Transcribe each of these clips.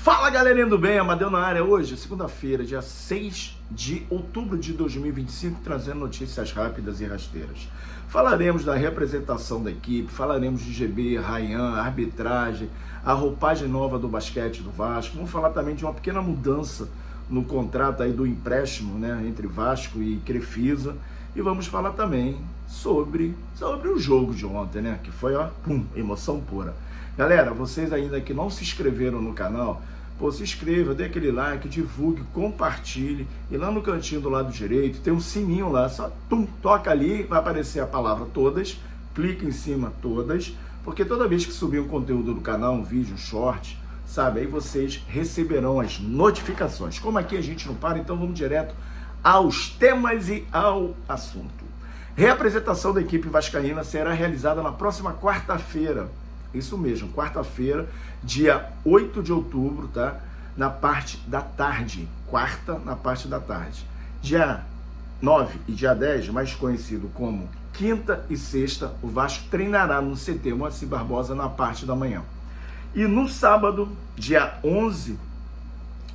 Fala galerinha do bem, Amadeu na área. Hoje, segunda-feira, dia 6 de outubro de 2025, trazendo notícias rápidas e rasteiras. Falaremos da representação da equipe, falaremos de GB, Ryan, arbitragem, a roupagem nova do basquete do Vasco. Vamos falar também de uma pequena mudança no contrato aí do empréstimo, né, entre Vasco e Crefisa. E vamos falar também sobre o jogo de ontem, né, que foi, emoção pura. Galera, vocês ainda que não se inscreveram no canal, se inscreva, dê aquele like, divulgue, compartilhe. E lá no cantinho do lado direito tem um sininho lá, só toca ali, vai aparecer a palavra todas, clica em cima todas, porque toda vez que subir um conteúdo do canal, um vídeo, um short, sabe, aí vocês receberão as notificações. Como aqui a gente não para, então vamos direto aos temas e ao assunto. Reapresentação da equipe vascaína será realizada na próxima quarta-feira. Isso mesmo, quarta-feira, dia 8 de outubro, tá? Na parte da tarde, quarta na parte da tarde. Dia 9 e dia 10, mais conhecido como quinta e sexta, o Vasco treinará no CT Moacir Barbosa na parte da manhã. E no sábado, dia 11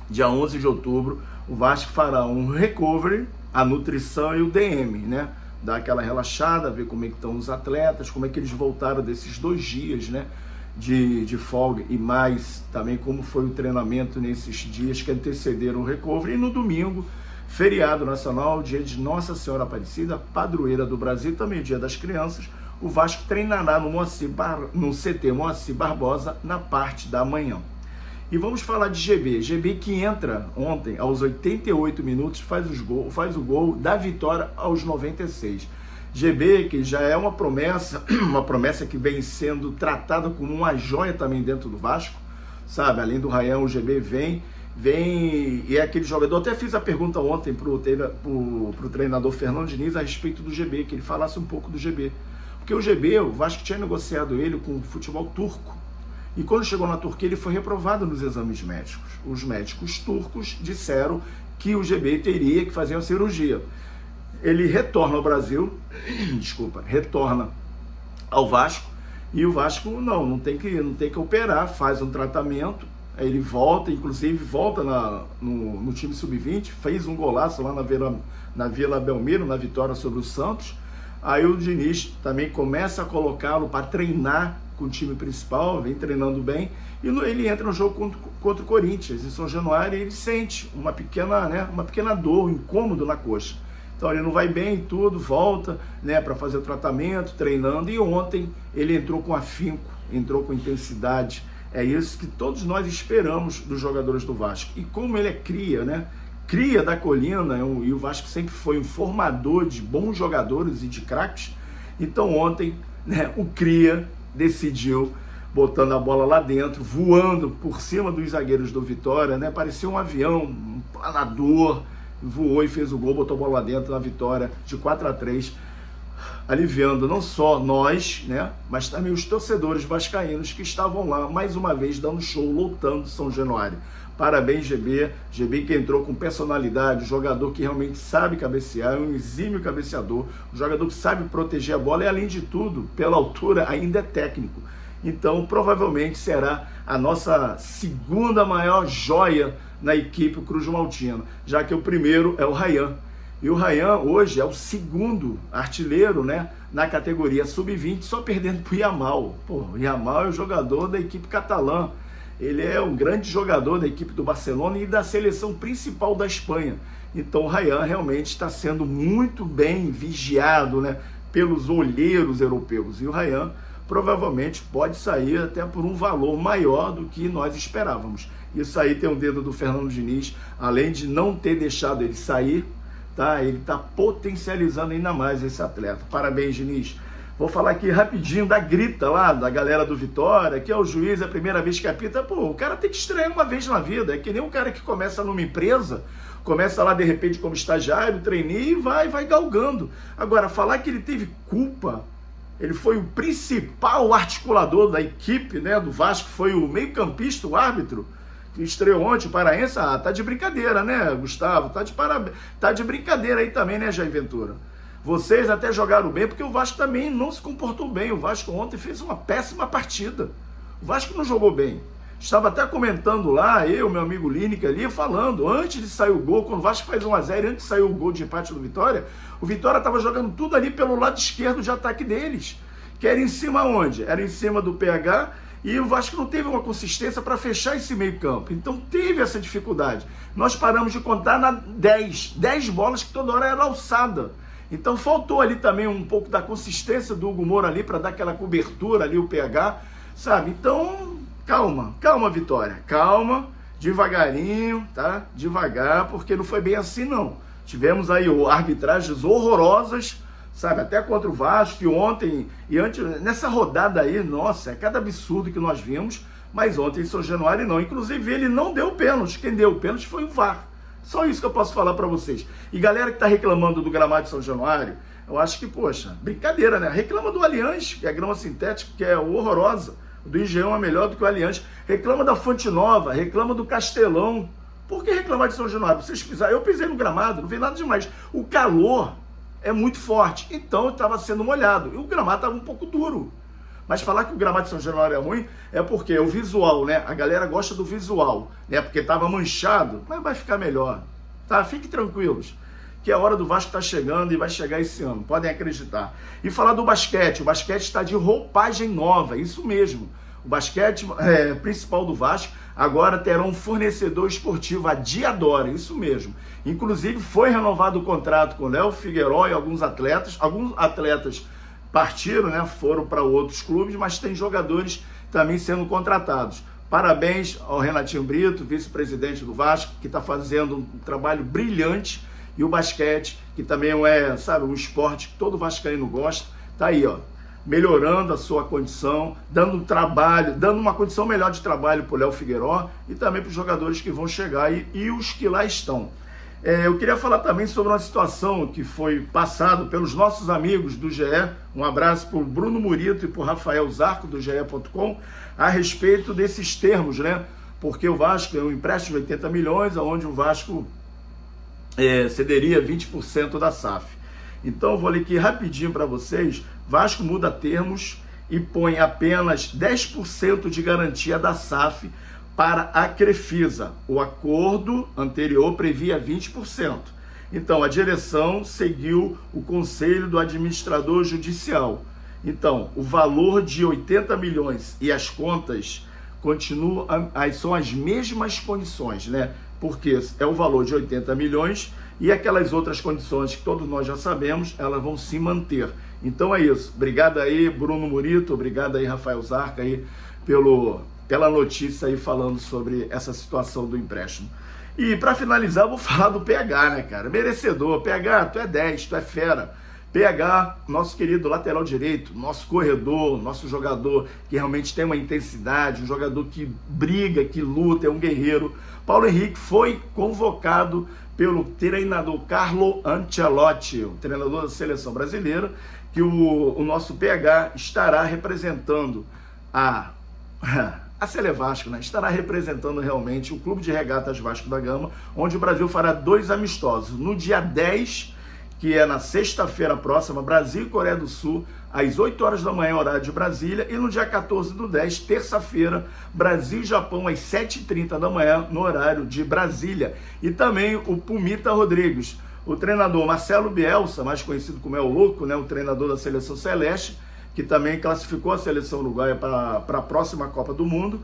de outubro, o Vasco fará um recovery, a nutrição e o DM, né? Dar aquela relaxada, ver como é que estão os atletas, como é que eles voltaram desses 2 dias, né, de folga, e mais também como foi o treinamento nesses dias que antecederam o recovery. E no domingo, feriado nacional, dia de Nossa Senhora Aparecida, padroeira do Brasil, também o dia das crianças, o Vasco treinará no CT Moacir Barbosa na parte da manhã. E vamos falar de GB que entra ontem aos 88 minutos, faz o gol da vitória aos 96. GB que já é uma promessa que vem sendo tratada como uma joia também dentro do Vasco, sabe? Além do Ryan, o GB vem e é aquele jogador. Até fiz a pergunta ontem pro treinador Fernando Diniz a respeito do GB, que ele falasse um pouco do GB. Porque o GB, o Vasco tinha negociado ele com o futebol turco. E quando chegou na Turquia, ele foi reprovado nos exames médicos. Os médicos turcos disseram que o GB teria que fazer uma cirurgia. Ele retorna ao Brasil, retorna ao Vasco, e o Vasco não tem que operar, faz um tratamento, aí ele volta, inclusive volta no time sub-20, fez um golaço lá na Vila Belmiro, na vitória sobre o Santos. Aí o Diniz também começa a colocá-lo para treinar com o time principal, vem treinando bem, e ele entra no jogo contra o Corinthians, em São Januário, e ele sente uma pequena dor, um incômodo na coxa. Então ele não vai bem e tudo, volta, né, para fazer o tratamento, treinando, e ontem ele entrou com afinco, entrou com intensidade. É isso que todos nós esperamos dos jogadores do Vasco. E como ele é cria, né, cria da colina, e o Vasco sempre foi um formador de bons jogadores e de craques, então ontem, né, o cria decidiu, botando a bola lá dentro, voando por cima dos zagueiros do Vitória, né? Parecia um avião, um planador, voou e fez o gol, botou a bola lá dentro na vitória de 4-3, aliviando não só nós, né, mas também os torcedores vascaínos que estavam lá, mais uma vez, dando show, lotando São Januário. Parabéns, GB que entrou com personalidade, um jogador que realmente sabe cabecear, é um exímio cabeceador, um jogador que sabe proteger a bola e, além de tudo, pela altura, ainda é técnico. Então, provavelmente será a nossa segunda maior joia na equipe Cruz Maltina, já que o primeiro é o Ryan. E o Ryan hoje é o segundo artilheiro, né, na categoria sub-20, só perdendo para o Yamal. O Yamal é o jogador da equipe catalã. Ele é um grande jogador da equipe do Barcelona e da seleção principal da Espanha. Então o Ryan realmente está sendo muito bem vigiado, né, pelos olheiros europeus. E o Ryan provavelmente pode sair até por um valor maior do que nós esperávamos. Isso aí tem o dedo do Fernando Diniz, além de não ter deixado ele sair, tá? Ele está potencializando ainda mais esse atleta. Parabéns, Diniz. Vou falar aqui rapidinho da grita lá, da galera do Vitória, que é o juiz, é a primeira vez que apita. O cara tem que estrear uma vez na vida. É que nem um cara que começa numa empresa, começa lá de repente como estagiário, trainee, e vai galgando. Agora, falar que ele teve culpa, ele foi o principal articulador da equipe, né, do Vasco, foi o meio-campista, o árbitro, que estreou ontem, o paraense. Tá de brincadeira, né, Gustavo? Tá de brincadeira aí também, né, Jair Ventura? Vocês até jogaram bem, porque o Vasco também não se comportou bem. O Vasco ontem fez uma péssima partida. O Vasco não jogou bem. Estava até comentando lá, meu amigo Lineker ali, falando, antes de sair o gol, quando o Vasco faz 1-0, antes de sair o gol de empate do Vitória, o Vitória estava jogando tudo ali pelo lado esquerdo de ataque deles, que era em cima onde? Era em cima do PH, e o Vasco não teve uma consistência para fechar esse meio campo. Então teve essa dificuldade. Nós paramos de contar na 10 bolas que toda hora era alçada. Então faltou ali também um pouco da consistência do Hugo Moura ali para dar aquela cobertura ali, o PH, sabe? Então... Calma, Vitória, calma, devagarinho, tá? Devagar, porque não foi bem assim, não. Tivemos aí arbitragens horrorosas, sabe? Até contra o Vasco, e ontem, e antes, nessa rodada aí, nossa, é cada absurdo que nós vimos, mas ontem em São Januário não. Inclusive, ele não deu pênalti, quem deu o pênalti foi o VAR. Só isso que eu posso falar pra vocês. E galera que tá reclamando do gramado de São Januário, eu acho que, poxa, brincadeira, né? Reclama do Allianz, que é a grama sintética, que é horrorosa. Do Engenhão é melhor do que o Allianz. Reclama da Fonte Nova, reclama do Castelão. Por que reclamar de São Januário? Vocês pisaram, eu pisei no gramado, não vi nada demais. O calor é muito forte, então estava sendo molhado. E o gramado estava um pouco duro. Mas falar que o gramado de São Januário é ruim é porque é o visual, né? A galera gosta do visual, né? Porque estava manchado, mas vai ficar melhor. Tá? Fiquem tranquilos, que a hora do Vasco está chegando e vai chegar esse ano, podem acreditar. E falar do basquete, o basquete está de roupagem nova, isso mesmo. O basquete principal do Vasco agora terá um fornecedor esportivo, a Diadora, isso mesmo. Inclusive foi renovado o contrato com o Léo Figueiró e alguns atletas partiram, né, foram para outros clubes, mas tem jogadores também sendo contratados. Parabéns ao Renatinho Brito, vice-presidente do Vasco, que está fazendo um trabalho brilhante. E o basquete, que também é, sabe, um esporte que todo vascaíno gosta, tá aí, ó, melhorando a sua condição, dando trabalho, dando uma condição melhor de trabalho para o Léo Figueiró e também para os jogadores que vão chegar e os que lá estão. Eu queria falar também sobre uma situação que foi passado pelos nossos amigos do GE, um abraço para o Bruno Murito e para o Rafael Zarco do GE.com, a respeito desses termos, né? Porque o Vasco é um empréstimo de 80 milhões, onde o Vasco cederia 20% da SAF. Então eu vou ler aqui rapidinho para vocês. Vasco muda termos e põe apenas 10% de garantia da SAF para a Crefisa. O acordo anterior previa 20%. Então a direção seguiu o conselho do administrador judicial. Então o valor de 80 milhões e as contas continuam, são as mesmas condições, né? Porque é o valor de 80 milhões e aquelas outras condições que todos nós já sabemos, elas vão se manter. Então é isso. Obrigado aí, Bruno Murito, obrigado aí, Rafael Zarca, aí, pela notícia aí falando sobre essa situação do empréstimo. E para finalizar, eu vou falar do PH, né, cara? Merecedor. PH, tu é 10, tu é fera. PH, nosso querido lateral direito, nosso corredor, nosso jogador que realmente tem uma intensidade, um jogador que briga, que luta, é um guerreiro. Paulo Henrique foi convocado pelo treinador Carlo Ancelotti, o treinador da seleção brasileira, que o nosso PH estará representando a Sele Vasco, né? Estará representando realmente o Clube de Regatas Vasco da Gama, onde o Brasil fará 2 amistosos. No dia 10, que é na sexta-feira próxima, Brasil e Coreia do Sul, às 8 horas da manhã, horário de Brasília, e no dia 14/10, terça-feira, Brasil e Japão, às 7h30 da manhã, no horário de Brasília. E também o Pumita Rodrigues, o treinador Marcelo Bielsa, mais conhecido como El Louco, né, o treinador da Seleção Celeste, que também classificou a seleção uruguaia para a próxima Copa do Mundo.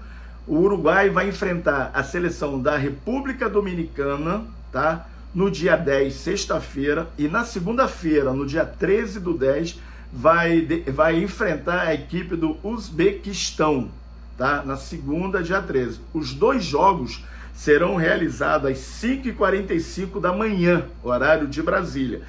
O Uruguai vai enfrentar a seleção da República Dominicana, tá? No dia 10, sexta-feira, e na segunda-feira, no dia 13/10, vai enfrentar a equipe do Uzbequistão, tá? Na segunda, dia 13. Os 2 jogos serão realizados às 5h45 da manhã, horário de Brasília.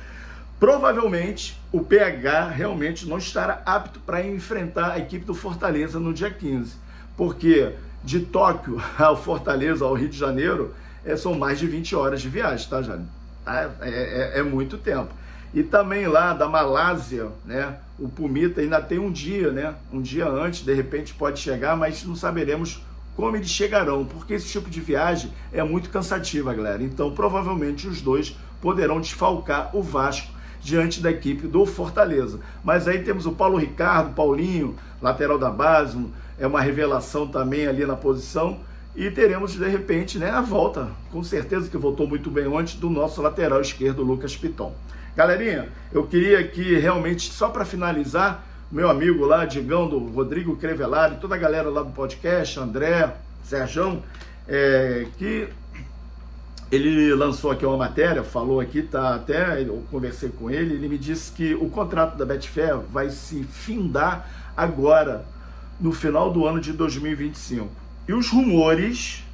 Provavelmente o PH realmente não estará apto para enfrentar a equipe do Fortaleza no dia 15, porque de Tóquio ao Fortaleza, ao Rio de Janeiro, são mais de 20 horas de viagem, tá, Jânio? É muito tempo. E também lá da Malásia, né, o Pumita ainda tem um dia, né, um dia antes, de repente pode chegar, mas não saberemos como eles chegarão, porque esse tipo de viagem é muito cansativa, galera. Então, provavelmente os 2 poderão desfalcar o Vasco, diante da equipe do Fortaleza. Mas aí temos o Paulo Ricardo, Paulinho, lateral da base, é uma revelação também ali na posição, e teremos de repente, né, a volta, com certeza que voltou muito bem ontem, do nosso lateral esquerdo, Lucas Piton. Galerinha, eu queria aqui realmente, só para finalizar, meu amigo lá, Digão, do Rodrigo Crevelari, toda a galera lá do podcast, André, Serjão, que ele lançou aqui uma matéria, falou aqui, tá, até eu conversei com ele, ele me disse que o contrato da Betfair vai se findar agora, no final do ano de 2025. E os rumores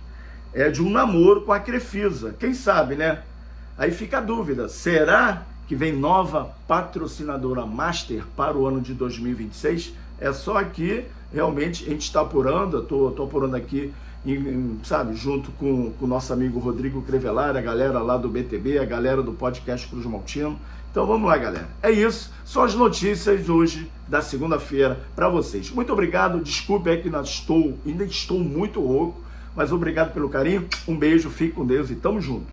de um namoro com a Crefisa, quem sabe, né? Aí fica a dúvida, será que vem nova patrocinadora Master para o ano de 2026? É só aqui, realmente, a gente está apurando, eu tô apurando aqui, sabe, junto com o nosso amigo Rodrigo Crevelari, a galera lá do BTB, a galera do podcast Cruz Maltino. Então vamos lá, galera. É isso, são as notícias hoje da segunda-feira para vocês. Muito obrigado, desculpe aí que ainda estou muito rouco, mas obrigado pelo carinho, um beijo, fique com Deus e tamo junto.